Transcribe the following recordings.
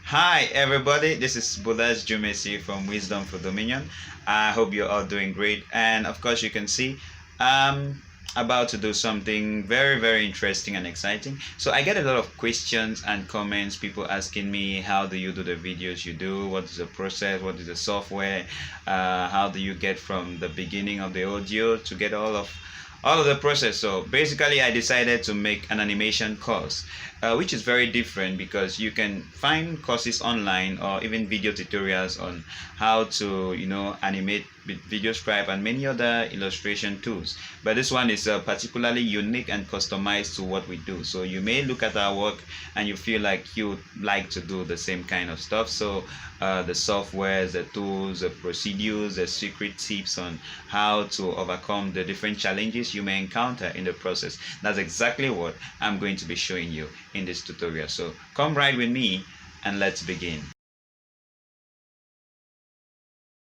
Hi everybody, this is Bolas Jumesi from Wisdom for Dominion. I hope you're all doing great, and of course you can see I'm about to do something very interesting and exciting. So I get a lot of questions and comments, people asking me how do you do the videos you do, what is the process, what is the software, how do you get from the beginning of the audio to get all of the process. So basically I decided to make an animation course, which is very different because you can find courses online or even video tutorials on how to animate with Videoscribe and many other illustration tools, but this one is particularly unique and customized to what we do. So you may look at our work and you feel like you like to do the same kind of stuff. So the softwares, the tools, the procedures, the secret tips on how to overcome the different challenges you may encounter in the process. That's exactly what I'm going to be showing you in this tutorial. So come right with me and let's begin.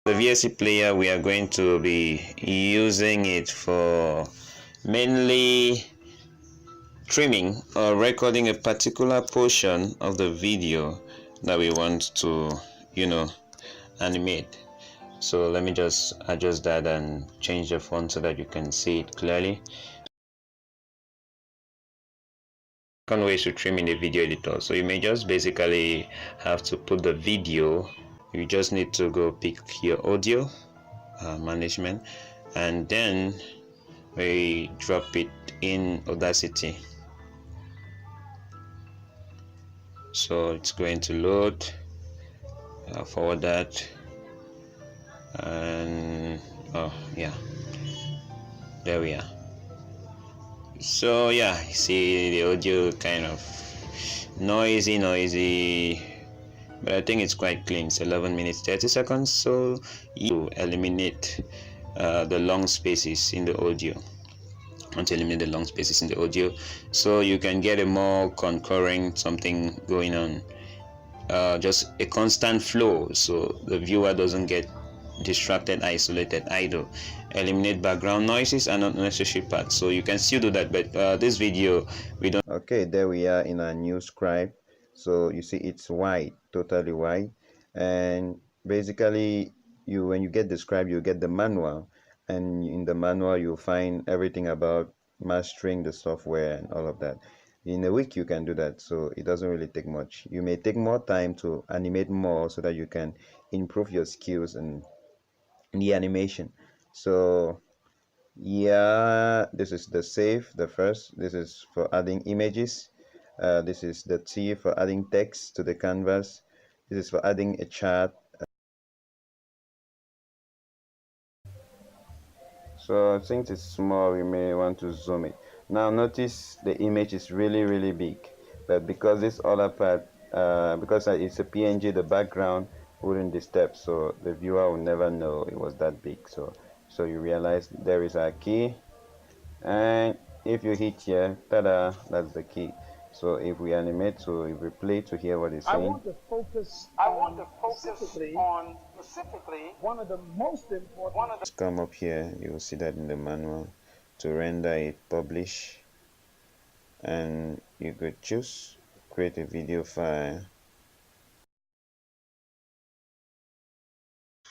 The VSC player, we are going to be using it for mainly trimming or recording a particular portion of the video that we want to animate. So let me just adjust that and change the font so that you can see it clearly. Second way is to trim in the video editor. So you may just basically have to put the video, you just need to go pick your audio management, and then we drop it in Audacity. So it's going to load, forward that, and oh yeah, there we are. So yeah, you see the audio kind of noisy, but I think it's quite clean. It's 11 minutes 30 seconds. So you eliminate the long spaces in the audio. To eliminate the long spaces in the audio, so you can get a more concurrent something going on, just a constant flow, so the viewer doesn't get distracted, isolated, idle. Eliminate background noises and unnecessary parts. So you can still do that, but this video we don't. Okay, there we are in our new scribe. So you see it's white, totally white, and basically when you get the scribe, you get the manual, and in the manual you'll find everything about mastering the software and all of that. In a week you can do that, so it doesn't really take much. You may take more time to animate more so that you can improve your skills and the animation. So yeah, this is the save, the first. This is for adding images. This is the T for adding text to the canvas. This is for adding a chart. So since it's small, we may want to zoom it. Now notice the image is really big, but because this other part, because it's a PNG, the background wouldn't disturb, so the viewer will never know it was that big. So you realize there is our key, and if you hit here, tada, that's the key. So if we animate, so if we play to hear what it's saying. I want to focus on specifically one of the most important. Just come up here, you will see that in the manual to render it, publish, and you could choose create a video file.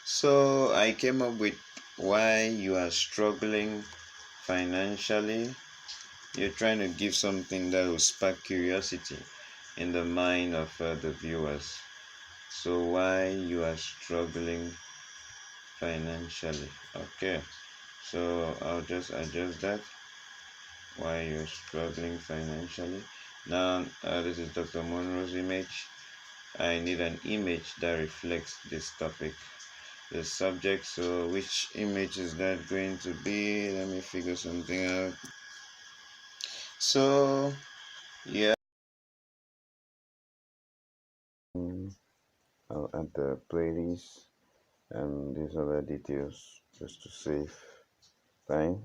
So I came up with why you are struggling financially. You're trying to give something that will spark curiosity in the mind of the viewers. So why you are struggling financially. Okay, so I'll just adjust that. Why you're struggling financially. Now this is Dr. Monroe's image. I need an image that reflects this topic, the subject. So which image is that going to be? Let me figure something out. So yeah, I'll add the playlist and these other details just to save time.